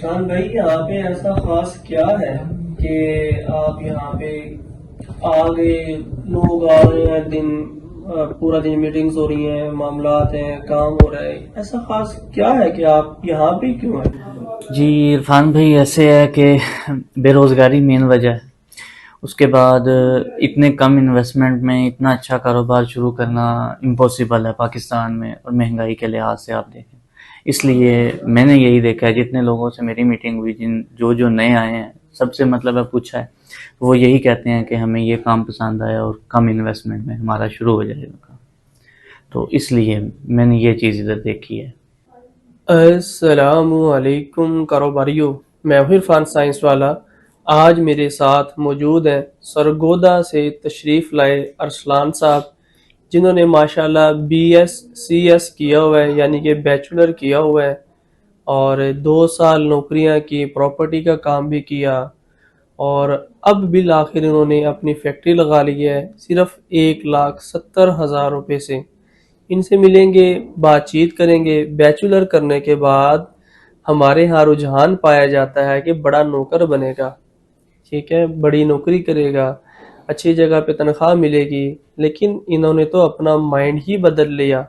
شان بھائی، یہاں پہ ایسا خاص کیا ہے کہ آپ یہاں پہ آگے لوگ آ رہے ہیں، پورا دن میٹنگز ہو رہی ہیں، معاملات ہیں، کام ہو رہا ہے، ایسا خاص کیا ہے کہ آپ یہاں پہ کیوں ہیں؟ جی عرفان بھائی، ایسے ہے کہ بے روزگاری مین وجہ ہے. اس کے بعد اتنے کم انویسٹمنٹ میں اتنا اچھا کاروبار شروع کرنا امپاسبل ہے پاکستان میں، اور مہنگائی کے لحاظ سے آپ دیکھیں. اس لیے میں نے یہی دیکھا ہے، جتنے لوگوں سے میری میٹنگ ہوئی، جو نئے آئے ہیں، سب سے مطلب ہے پوچھا ہے، وہ یہی کہتے ہیں کہ ہمیں یہ کام پسند آیا اور کم انویسٹمنٹ میں ہمارا شروع ہو جائے گا کام. تو اس لیے میں نے یہ چیز ادھر دیکھی ہے. السلام علیکم کاروباریوں، میں ہوں عرفان سائنس والا. آج میرے ساتھ موجود ہیں سرگودا سے تشریف لائے ارسلان صاحب، جنہوں نے ماشاءاللہ بی ایس سی ایس کیا ہوا ہے، یعنی کہ بیچلر کیا ہوا ہے، اور 2 سال نوکریاں کی، پراپرٹی کا کام بھی کیا، اور اب بالآخر انہوں نے اپنی فیکٹری لگا لی ہے صرف 1,70,000 روپے سے. ان سے ملیں گے، بات چیت کریں گے. بیچلر کرنے کے بعد ہمارے ہاں رجحان پایا جاتا ہے کہ بڑا نوکر بنے گا، ٹھیک ہے، بڑی نوکری کرے گا، اچھی جگہ پہ تنخواہ ملے گی. لیکن انہوں نے تو اپنا مائنڈ ہی بدل لیا،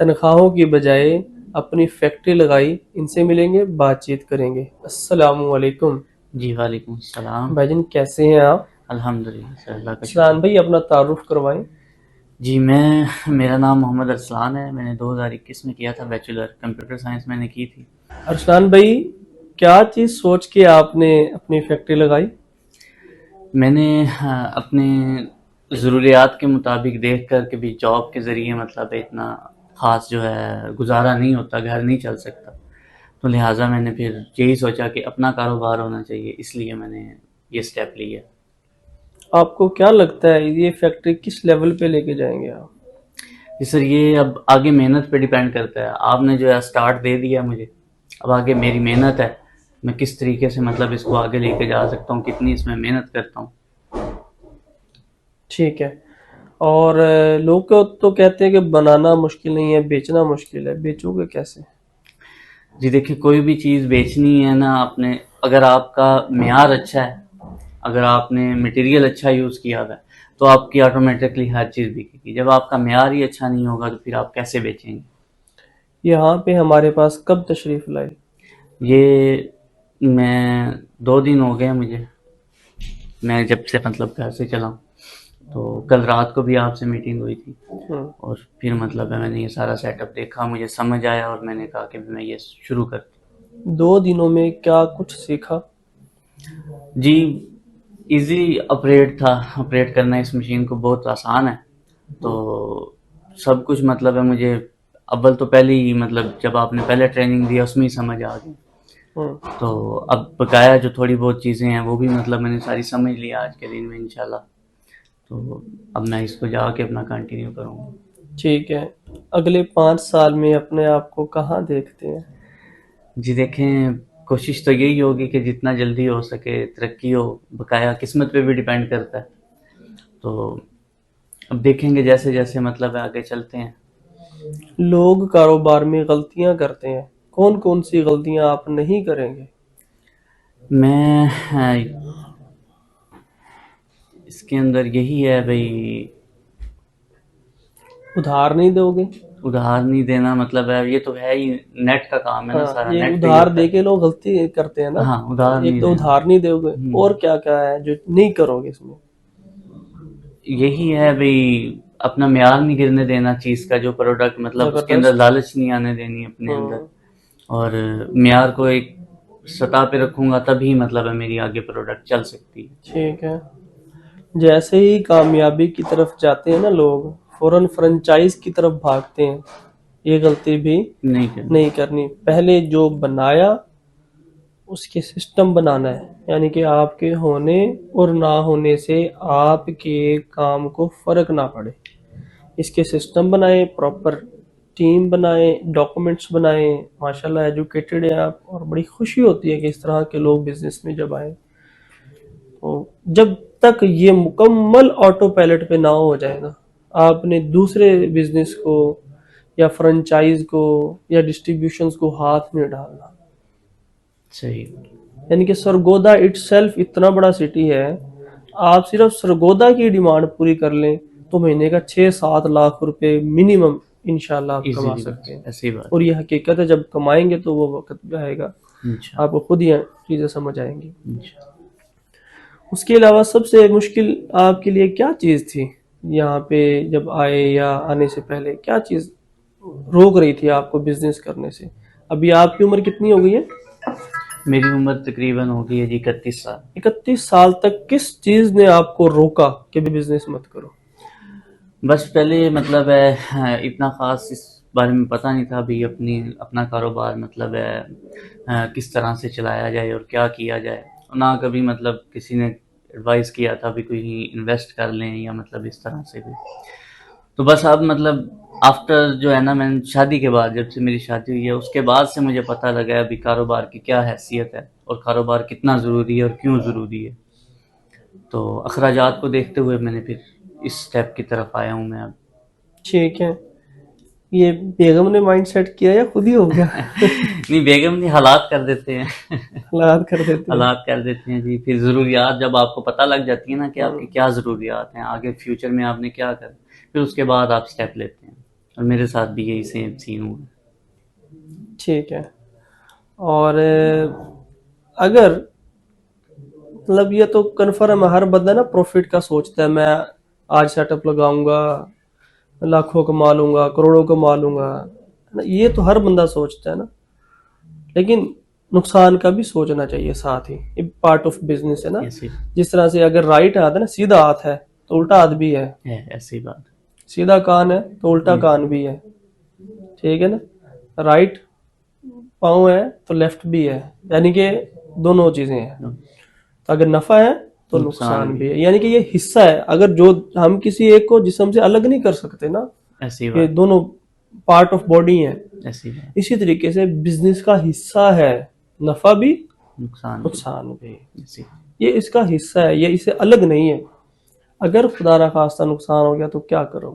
تنخواہوں کی بجائے اپنی فیکٹری لگائی. ان سے ملیں گے، بات چیت کریں گے. السلام علیکم. جی وعلیکم السلام. بھائی جان کیسے ہیں آپ؟ الحمدللہ سر، اللہ کا شکر. سلان بھائی اپنا تعارف کروائیں. جی میرا نام محمد ارسلان ہے. میں نے 2021 میں کیا تھا بیچلر، کمپیوٹر سائنس میں نے کی تھی. ارسلان بھائی، کیا چیز سوچ کے آپ نے اپنی فیکٹری لگائی؟ میں نے اپنے ضروریات کے مطابق دیکھ کر کہ بھی جاب کے ذریعے مطلب اتنا خاص جو ہے گزارا نہیں ہوتا، گھر نہیں چل سکتا، تو لہٰذا میں نے پھر یہی سوچا کہ اپنا کاروبار ہونا چاہیے. اس لیے میں نے یہ سٹیپ لی ہے. آپ کو کیا لگتا ہے یہ فیکٹری کس لیول پہ لے کے جائیں گے آپ؟ جی سر، یہ اب آگے محنت پہ ڈیپینڈ کرتا ہے. آپ نے جو ہے سٹارٹ دے دیا مجھے، اب آگے میری محنت ہے، میں کس طریقے سے مطلب اس کو آگے لے کے جا سکتا ہوں، کتنی اس میں محنت کرتا ہوں. ٹھیک ہے. اور لوگ تو کہتے ہیں کہ بنانا مشکل نہیں ہے، بیچنا مشکل ہے. بیچو گے کیسے؟ جی دیکھیں، کوئی بھی چیز بیچنی ہے نا آپ نے، اگر آپ کا معیار اچھا ہے، اگر آپ نے مٹیریل اچھا یوز کیا ہوا ہے، تو آپ کی آٹومیٹکلی ہر چیز بکے گی. جب آپ کا معیار ہی اچھا نہیں ہوگا تو پھر آپ کیسے بیچیں گے؟ یہاں پہ ہمارے پاس کب تشریف لائے؟ یہ میں 2 دن ہو گئے مجھے، میں جب سے مطلب گھر سے چلا ہوں. تو کل رات کو بھی آپ سے میٹنگ ہوئی تھی، ہوں. اور پھر مطلب ہے میں نے یہ سارا سیٹ اپ دیکھا، مجھے سمجھ آیا، اور میں نے کہا کہ میں یہ شروع کرتی. 2 دنوں میں کیا کچھ سیکھا؟ جی ایزی آپریٹ تھا، آپریٹ کرنا اس مشین کو بہت آسان ہے. تو سب کچھ مطلب ہے مجھے اول تو پہلے ہی مطلب جب آپ نے پہلے ٹریننگ دیا اس میں ہی سمجھ آ گئی. ہوں. تو اب بقایا جو تھوڑی بہت چیزیں ہیں وہ بھی مطلب میں نے ساری سمجھ لیا آج کے دن میں انشاءاللہ. تو اب میں اس کو جا کے اپنا کنٹینیو کروں گا. ٹھیک ہے. اگلے 5 سال میں اپنے آپ کو کہاں دیکھتے ہیں؟ جی دیکھیں، کوشش تو یہی ہوگی کہ جتنا جلدی ہو سکے ترقی ہو. بقایا قسمت پہ بھی ڈیپینڈ کرتا ہے، تو اب دیکھیں گے جیسے جیسے مطلب آگے چلتے ہیں. لوگ کاروبار میں غلطیاں کرتے ہیں، کون کون سی غلطیاں آپ نہیں کریں گے؟ میں اس کے اندر یہی ہے بھائی، ادھار نہیں دو گے؟ ادھار نہیں دینا مطلب ہے یہ تو ہے ہی، نیٹ کا کام ہے نا، ہاں، سارا یہ نیٹ پہ ہی ادھار ہوتا دے ہے. کے لوگ غلطی کرتے ہیں نا. ہاں، ادھار ایک نہیں تو دینا. ادھار نہیں دو گے، اور ہوں، کیا کیا ہے جو نہیں کرو گے اس میں؟ یہی ہے بھائی، اپنا معیار نہیں گرنے دینا چیز کا، جو پروڈکٹ مطلب اس کے اندر زبردست. لالچ نہیں آنے دینی اپنے اندر. ہوں. اور معیار کو ایک سطح پہ رکھوں گا تبھی مطلب ہے میری آگے پروڈکٹ چل سکتی ہے. ٹھیک ہے. جیسے ہی کامیابی کی طرف جاتے ہیں نا لوگ، فوراً فرنچائز کی طرف بھاگتے ہیں. یہ غلطی بھی نہیں کرنا. نہیں کرنی. پہلے جو بنایا اس کے سسٹم بنانا ہے، یعنی کہ آپ کے ہونے اور نہ ہونے سے آپ کے کام کو فرق نہ پڑے. اس کے سسٹم بنائیں، پراپر ٹیم بنائیں، ڈاکومنٹس بنائیں. ماشاءاللہ ایجوکیٹڈ ہیں آپ، اور بڑی خوشی ہوتی ہے کہ اس طرح کے لوگ بزنس میں جب آئیں. تو جب تک یہ مکمل آٹو پائلٹ پہ نہ ہو جائے نا، آپ نے دوسرے بزنس کو یا فرنچائز کو یا ڈسٹریبیوشنز کو ہاتھ نہیں ڈالنا. صحیح. یعنی کہ سرگودا اٹ سیلف اتنا بڑا سٹی ہے، آپ صرف سرگودا کی ڈیمانڈ پوری کر لیں تو مہینے کا 6-7 لاکھ روپے منیمم انشاءاللہ آپ کما ایزیلی سکتے ہیں. ایسی بات. اور یہ حقیقت ہے، جب کمائیں گے تو وہ وقت بھی آئے گا، انشاءاللہ. آپ کو خود ہی چیزیں سمجھ آئیں گی. انشاءاللہ. اس کے علاوہ سب سے مشکل آپ کے لیے کیا چیز تھی یہاں پہ جب آئے، یا آنے سے پہلے کیا چیز روک رہی تھی آپ کو بزنس کرنے سے؟ ابھی آپ کی عمر کتنی ہو گئی ہے؟ میری عمر تقریباً ہو گئی ہے جی 31 سال. 31 سال تک کس چیز نے آپ کو روکا کہ بزنس مت کرو؟ بس پہلے مطلب ہے اتنا خاص اس بارے میں پتہ نہیں تھا بھی اپنا کاروبار مطلب ہے کس طرح سے چلایا جائے اور کیا کیا جائے. نہ کبھی مطلب کسی نے ایڈوائز کیا تھا بھی کوئی انویسٹ کر لیں یا مطلب اس طرح سے بھی. تو بس اب مطلب آفٹر جو ہے نا، میں شادی کے بعد، جب سے میری شادی ہوئی ہے اس کے بعد سے مجھے پتہ لگا ہے ابھی کاروبار کی کیا حیثیت ہے اور کاروبار کتنا ضروری ہے اور کیوں ضروری ہے. تو اخراجات کو دیکھتے ہوئے میں نے پھر اس سٹیپ کی طرف آیا ہوں میں اب. ٹھیک ہے، یہ بیگم نے مائنڈ سیٹ کیا یا خود ہی ہو گیا؟ نہیں، بیگم نہیں، حالات کر دیتے ہیں. حالات کر دیتے ہیں. حالات کر دیتے ہیں جی. پھر ضروریات جب آپ کو پتہ لگ جاتی ہے نا کہ آپ کی کیا ضروریات ہیں، آگے فیوچر میں آپ نے کیا کرنا، پھر اس کے بعد آپ سٹیپ لیتے ہیں. اور میرے ساتھ بھی یہی سیم سین ہوا. ٹھیک ہے. اور اگر مطلب یہ تو کنفرم ہے، ہر بندہ نا پروفٹ کا سوچتا ہے، میں آج سیٹ اپ لگاؤں گا، لاکھوں کما لوں گا، کروڑوں کما لوں گا، یہ تو ہر بندہ سوچتا ہے نا. لیکن نقصان کا بھی سوچنا چاہیے ساتھ ہی، یہ پارٹ آف بزنس ہے نا. ایسی جس طرح سے اگر رائٹ ہاتھ ہے نا، سیدھا ہاتھ ہے تو الٹا ہاتھ بھی ہے، ایسی بات. سیدھا کان ہے تو الٹا کان بھی ہے. ٹھیک ہے نا، رائٹ پاؤں ہے تو لیفٹ بھی ہے، یعنی کہ دونوں چیزیں ہیں. تو اگر نفع ہے تو نقصان بھی ہے، یعنی کہ یہ حصہ ہے. اگر جو ہم کسی ایک کو جسم سے الگ نہیں کر سکتے نا، ایسی یہ بات. دونوں پارٹ آف باڈی ہیں. ایسی بات. اسی طریقے سے بزنس کا حصہ ہے نفع بھی نقصان بھی. ایسی. یہ اس کا حصہ ہے، یہ اسے الگ نہیں ہے. اگر خدا نہ خواستہ نقصان ہو گیا تو کیا کرو؟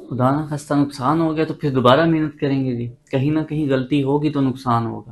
خدا نہ خواستہ نقصان ہو گیا تو پھر دوبارہ محنت کریں گے جی. کہیں نہ کہیں غلطی ہوگی تو نقصان ہوگا.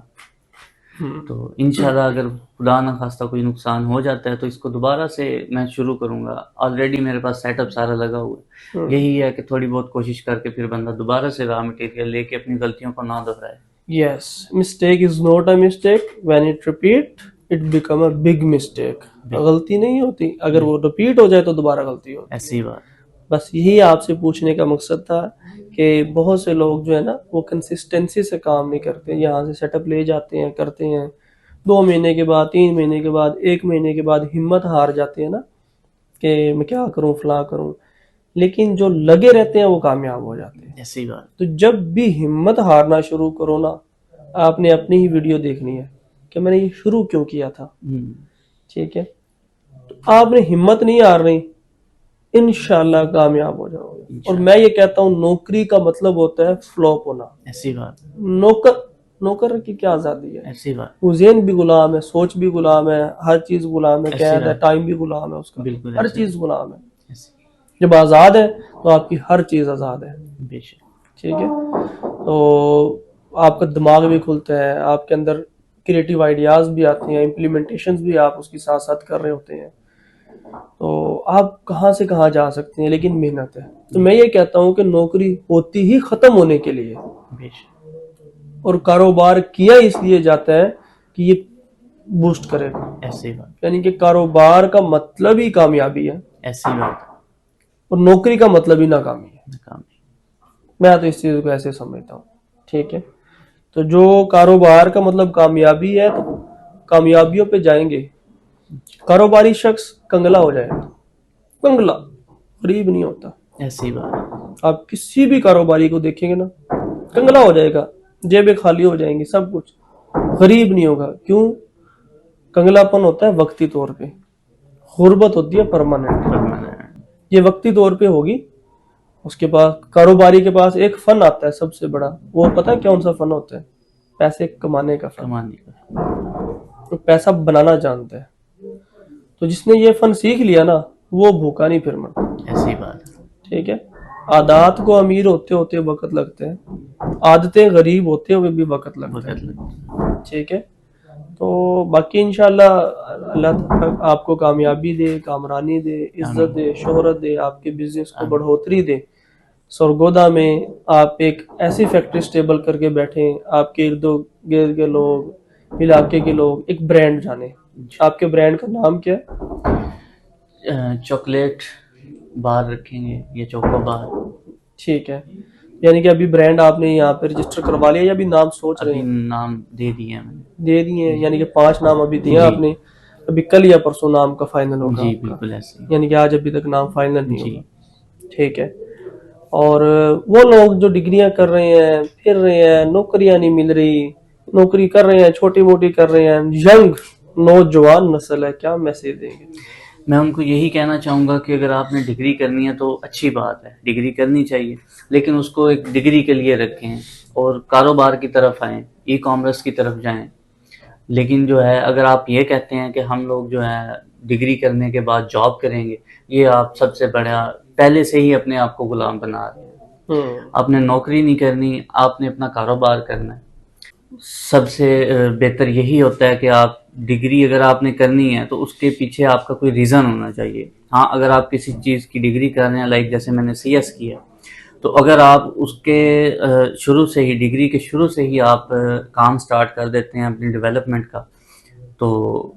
تو انشاءاللہ اگر خدا نہ خواستہ کوئی نقصان ہو جاتا ہے تو اس کو دوبارہ سے میں شروع کروں گا. آلریڈی میرے پاس سیٹ اپ سارا لگا ہوا ہے. یہی ہے کہ تھوڑی بہت کوشش کر کے پھر بندہ دوبارہ سے را مٹیریل لے کے اپنی غلطیوں کو نہ دہرائے. Yes, mistake is not a mistake when it repeat it become a big mistake. غلطی نہیں ہوتی، اگر وہ ریپیٹ ہو جائے تو دوبارہ غلطی ہوتی. ایسی بات. بس یہی آپ سے پوچھنے کا مقصد تھا کہ بہت سے لوگ جو ہے نا وہ کنسسٹنسی سے کام نہیں کرتے. یہاں سے سیٹ اپ لے جاتے ہیں، کرتے ہیں، 2 مہینے کے بعد، 3 مہینے کے بعد، 1 مہینے کے بعد ہمت ہار جاتے ہیں نا کہ میں کیا کروں، فلاں کروں. لیکن جو لگے رہتے ہیں وہ کامیاب ہو جاتے ہیں. ایسی بات. تو جب بھی ہمت ہارنا شروع کرو نا، آپ نے اپنی ہی ویڈیو دیکھنی ہے کہ میں نے یہ شروع کیوں کیا تھا. ٹھیک ہے، تو آپ نے ہمت نہیں ہارنی، انشاءاللہ کامیاب ہو جاؤ گے. اور میں یہ کہتا ہوں نوکری کا مطلب ہوتا ہے فلاپ ہونا. ایسی بات. نوکر کی کیا آزادی ہے؟ ایسی بات. وہ ذہن بھی غلام ہے، سوچ بھی غلام ہے، ہر چیز غلام ہے، قید ہے، ٹائم بھی غلام ہے اس کا، بالکل ہر چیز غلام ہے. ایسی. جب آزاد ہے تو آپ کی ہر چیز آزاد ہے. بے شک. ٹھیک ہے، تو آپ کا دماغ بھی کھلتا ہے، آپ کے اندر کریٹیو آئیڈیاز بھی آتے ہیں، امپلیمنٹیشنز بھی آپ اس کی ساتھ ساتھ کر رہے ہوتے ہیں. تو آپ کہاں سے کہاں جا سکتے ہیں، لیکن محنت ہے. تو میں یہ کہتا ہوں کہ نوکری ہوتی ہی ختم ہونے کے لیے، بے شک. اور کاروبار کیا اس لیے جاتا ہے کہ یہ بوسٹ کرے گا. ایسی بات. یعنی کہ کاروبار کا مطلب ہی کامیابی ہے، ایسی بات. اور نوکری کا مطلب ہی ناکامی ہے. ناکامی. میں تو اس چیز کو ایسے سمجھتا ہوں. ٹھیک ہے، تو جو کاروبار کا مطلب کامیابی ہے تو کامیابیوں پہ جائیں گے. کاروباری شخص کنگلا ہو جائے گا، کنگلا، غریب نہیں ہوتا. ایسی بات. آپ کسی بھی کاروباری کو دیکھیں گے نا، کنگلا ہو جائے گا، جیبیں خالی ہو جائیں گی، سب کچھ، غریب نہیں ہوگا. کیوں؟ کنگلا پن ہوتا ہے وقتی طور پہ، غربت ہوتی ہے پرماننٹ. یہ وقتی طور پہ ہوگی. اس کے پاس، کاروباری کے پاس ایک فن آتا ہے سب سے بڑا، وہ پتہ ہے کون سا فن ہوتا ہے؟ پیسے کمانے کا فن. کمانے کا. تو پیسہ بنانا جانتا ہے. تو جس نے یہ فن سیکھ لیا نا وہ بھوکا نہیں پھر مرتا. ایسی بات. ٹھیک ہے، عادات کو امیر ہوتے ہوتے وقت لگتے ہیں، عادتیں غریب ہوتے ہوئے بھی وقت لگتا ہے. ٹھیک ہے، تو باقی انشاءاللہ اللہ تعالیٰ آپ کو کامیابی دے، کامرانی دے، عزت دے، شہرت دے، آپ کے بزنس کو بڑھوتری دے. سرگودا میں آپ ایک ایسی فیکٹری سٹیبل کر کے بیٹھیں، آپ کے ارد گرد کے لوگ، علاقے کے لوگ ایک برانڈ جانیں. آپ کے برانڈ کا نام کیا ہے؟ چاکلیٹ بار رکھیں گے یا چوکو بار. ٹھیک ہے، یعنی کہ ابھی برانڈ آپ نے یہاں پہ رجسٹر کروا لیا یا ابھی نام سوچ رہے ابھی ہیں؟ نام دے دیا میں نے. دے دیے ہیں، یعنی کہ 5 نام ابھی دیا جی آپ نے. ابھی کل یا پرسوں نام کا فائنل ہوگا جی آپ کا، بالکل ایسے ہی. یعنی کہ آج ابھی تک نام فائنل نہیں جی ہوگا. ٹھیک ہے. اور وہ لوگ جو ڈگریاں کر رہے ہیں، پھر رہے ہیں، نوکریاں نہیں مل رہی، نوکری کر رہے ہیں چھوٹی موٹی کر رہے ہیں، ینگ نوجوان نسل ہے، کیا میسج دیں گے؟ میں ان کو یہی کہنا چاہوں گا کہ اگر آپ نے ڈگری کرنی ہے تو اچھی بات ہے، ڈگری کرنی چاہیے، لیکن اس کو ایک ڈگری کے لیے رکھیں اور کاروبار کی طرف آئیں، ای کامرس کی طرف جائیں. لیکن جو ہے اگر آپ یہ کہتے ہیں کہ ہم لوگ جو ہے ڈگری کرنے کے بعد جاب کریں گے، یہ آپ سب سے بڑا پہلے سے ہی اپنے آپ کو غلام بنا رہے ہیں. آپ نے نوکری نہیں کرنی، آپ نے اپنا کاروبار کرنا ہے. سب سے بہتر یہی ہوتا ہے کہ آپ ڈگری اگر آپ نے کرنی ہے تو اس کے پیچھے آپ کا کوئی ریزن ہونا چاہیے. ہاں اگر آپ کسی چیز کی ڈگری کر رہے ہیں، لائک جیسے میں نے سی ایس کیا، تو اگر آپ اس کے شروع سے ہی ڈگری کے شروع سے ہی آپ کام سٹارٹ کر دیتے ہیں اپنی ڈیولپمنٹ کا، تو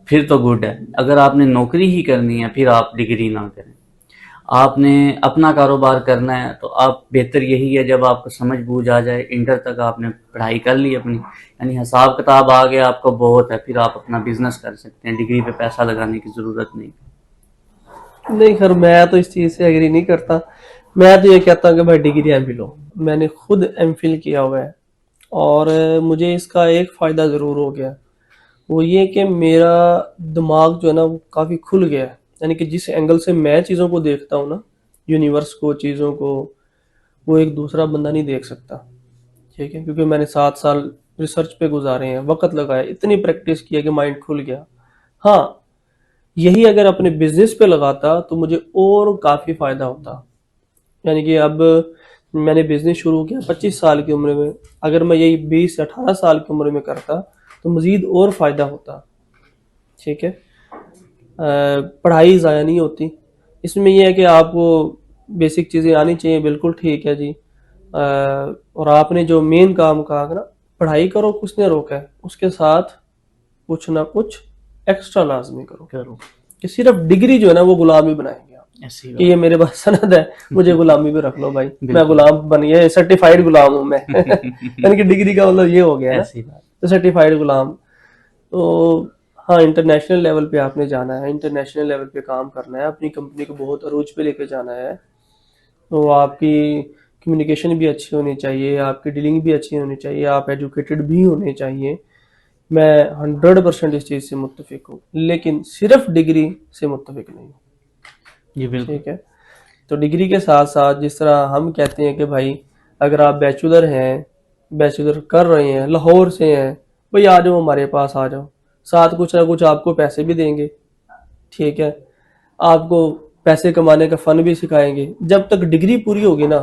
پھر تو گڈ ہے. اگر آپ نے نوکری ہی کرنی ہے پھر آپ ڈگری نہ کریں. آپ نے اپنا کاروبار کرنا ہے تو آپ بہتر یہی ہے جب آپ کو سمجھ بوجھ آ جائے، انٹر تک آپ نے پڑھائی کر لی اپنی، یعنی حساب کتاب آ گیا آپ کو بہت ہے، پھر آپ اپنا بزنس کر سکتے ہیں. ڈگری پہ پیسہ لگانے کی ضرورت نہیں. نہیں خیر، میں تو اس چیز سے ایگری نہیں کرتا. میں تو یہ کہتا ہوں کہ بھائی ڈگری ایم فل ہو. میں نے خود ایم فل کیا ہوا ہے اور مجھے اس کا ایک فائدہ ضرور ہو گیا، وہ یہ کہ میرا دماغ جو ہے نا وہ کافی کھل گیا ہے. یعنی کہ جس اینگل سے میں چیزوں کو دیکھتا ہوں نا، یونیورس کو، چیزوں کو، وہ ایک دوسرا بندہ نہیں دیکھ سکتا. ٹھیک ہے، کیونکہ میں نے 7 سال ریسرچ پہ گزارے ہیں، وقت لگایا، اتنی پریکٹس کیا کہ مائنڈ کھل گیا. ہاں یہی اگر اپنے بزنس پہ لگاتا تو مجھے اور کافی فائدہ ہوتا. یعنی کہ اب میں نے بزنس شروع کیا 25 سال کی عمر میں، اگر میں یہی 20 سے 18 سال کی عمر میں کرتا تو مزید اور فائدہ ہوتا. ٹھیک ہے، پڑھائی ضائع نہیں ہوتی. اس میں یہ ہے کہ آپ کو بیسک چیزیں آنی چاہیے، بالکل ٹھیک ہے جی. اور آپ نے جو مین کام کہا کہ نا پڑھائی کرو، کس نے روکا ہے، اس کے ساتھ کچھ نہ کچھ ایکسٹرا لازمی کرو. کہ صرف ڈگری جو ہے نا وہ غلامی بنائیں گے آپ کہ یہ میرے پاس سند ہے، مجھے غلامی پہ رکھ لو بھائی، میں غلام بن گیا، سرٹیفائیڈ غلام ہوں میں. یعنی کہ ڈگری کا مطلب یہ ہو گیا نا، تو سرٹیفائیڈ غلام. تو ہاں انٹرنیشنل لیول پہ آپ نے جانا ہے، انٹرنیشنل لیول پہ کام کرنا ہے، اپنی کمپنی کو بہت عروج پہ لے کے جانا ہے، تو آپ کی کمیونیکیشن بھی اچھی ہونی چاہیے، آپ کی ڈیلنگ بھی اچھی ہونی چاہیے، آپ ایجوکیٹڈ بھی ہونے چاہیے. میں 100% اس چیز سے متفق ہوں، لیکن صرف ڈگری سے متفق نہیں ہوں. ٹھیک ہے، تو ڈگری کے ساتھ ساتھ جس طرح ہم کہتے ہیں کہ بھائی اگر آپ بیچلر ہیں، بیچلر کر رہے ہیں، لاہور سے ہیں، بھائی آ جاؤ ہمارے پاس، آ جاؤ، ساتھ کچھ نہ کچھ آپ کو پیسے بھی دیں گے. ٹھیک ہے، آپ کو پیسے کمانے کا فن بھی سکھائیں گے. جب تک ڈگری پوری ہوگی نا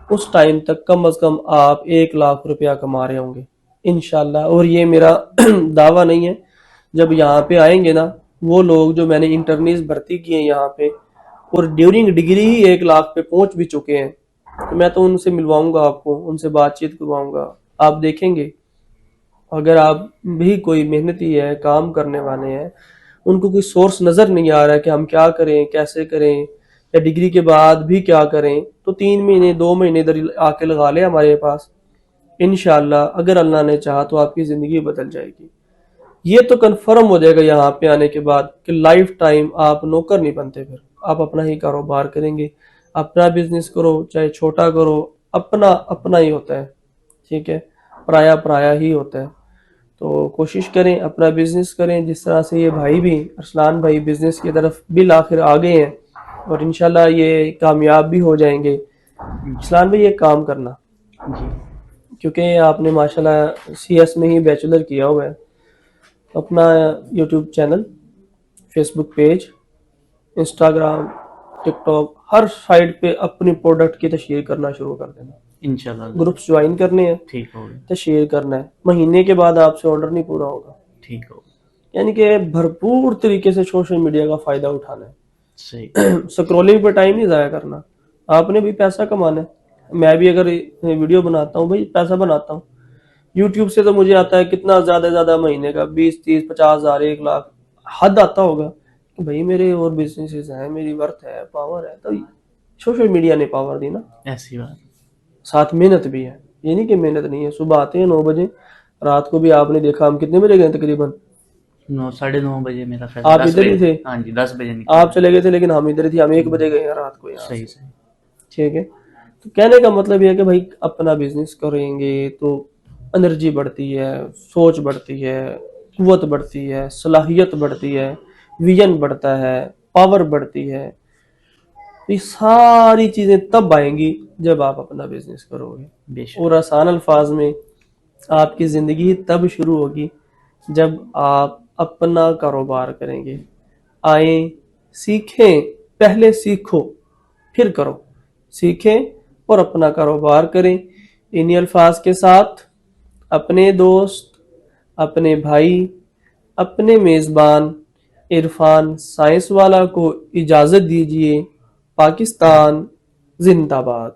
اس ٹائم تک کم از کم آپ 1 لاکھ روپیہ کما رہے ہوں گے انشاءاللہ. اور یہ میرا دعویٰ نہیں ہے، جب یہاں پہ آئیں گے نا وہ لوگ جو میں نے انٹرنیز بھرتی کیے ہیں یہاں پہ اور ڈیورنگ ڈگری ہی 1 لاکھ پہ پہنچ بھی چکے ہیں، تو میں تو ان سے ملواؤں گا آپ کو، ان سے بات چیت کرواؤں گا. آپ دیکھیں گے اگر آپ بھی کوئی محنتی ہے، کام کرنے والے ہیں، ان کو کوئی سورس نظر نہیں آ رہا ہے کہ ہم کیا کریں، کیسے کریں، یا ڈگری کے بعد بھی کیا کریں، تو 3 مہینے 2 مہینے ادھر آ کے لگا لے ہمارے پاس. انشاءاللہ اگر اللہ نے چاہا تو آپ کی زندگی بدل جائے گی. یہ تو کنفرم ہو جائے گا یہاں پہ آنے کے بعد کہ لائف ٹائم آپ نوکر نہیں بنتے، پھر آپ اپنا ہی کاروبار کریں گے، اپنا بزنس کرو، چاہے چھوٹا کرو، اپنا اپنا ہی ہوتا ہے. ٹھیک ہے، پرایا پرایا ہی ہوتا ہے. تو کوشش کریں اپنا بزنس کریں، جس طرح سے یہ بھائی بھی، ارسلان بھائی بزنس کی طرف بالآخر آگے ہیں اور انشاءاللہ یہ کامیاب بھی ہو جائیں گے. ارسلان بھائی ایک کام کرنا، کیونکہ آپ نے ماشاءاللہ سی ایس میں ہی بیچلر کیا ہوا ہے، اپنا یوٹیوب چینل، فیس بک پیج، انسٹاگرام، ٹک ٹاک، ہر سائٹ پہ اپنی پروڈکٹ کی تشہیر کرنا شروع کر دینا. انشاءاللہ گروپس جوائن کرنے ہیں، ٹھیک ہوگا. تشہیر کرنا ہے. مہینے کے بعد آپ سے آرڈر نہیں پورا ہوگا. ٹھیک ہوگا. یعنی کہ بھرپور طریقے سے سوشل میڈیا کا فائدہ اٹھانا ہے. صحیح. سکرولنگ پہ ٹائم نہیں ضائع کرنا. آپ نے بھی پیسہ کمانا ہے. میں بھی اگر ویڈیو بناتا ہوں بھائی پیسہ بناتا ہوں. یوٹیوب سے تو مجھے آتا ہے کتنا زیادہ زیادہ مہینے کا 20 30 50 ہزار 1 لاکھ حد آتا ہوگا کہ بھائی میرے اور بزنسز ہیں, میری ورتھ ہے, پاور ہے. تو سوشل میڈیا نے پاور دی نا, ایسی بات. ساتھ محنت بھی ہے. یہ نہیں کہ محنت نہیں ہے. صبح آتے ہیں 9 بجے, رات کو بھی آپ نے دیکھا ہم کتنے بجے گئے تقریباً, 9 9:30 میرا خیال آپ 10 ادھر ہی بجے. تھے, ہاں جی 10 بجے نکل. آپ چلے گئے تھے لیکن ہم ادھر تھے, ہم 1 بجے گئے ہیں رات کو یہاں صحیح سے. صحیح. ٹھیک ہے. تو کہنے کا مطلب یہ ہے کہ بھائی اپنا بزنس کریں گے تو انرجی بڑھتی ہے, سوچ بڑھتی ہے, قوت بڑھتی ہے, صلاحیت بڑھتی ہے, ویژن بڑھتا ہے, پاور بڑھتی ہے. یہ ساری چیزیں تب آئیں گی جب آپ اپنا بزنس کرو گے. بے شک. اور آسان الفاظ میں آپ کی زندگی تب شروع ہوگی جب آپ اپنا کاروبار کریں گے. آئیں سیکھیں, پہلے سیکھو پھر کرو. سیکھیں اور اپنا کاروبار کریں. انہی الفاظ کے ساتھ اپنے دوست, اپنے بھائی, اپنے میزبان عرفان سائنس والا کو اجازت دیجیے. پاکستان زندہ باد.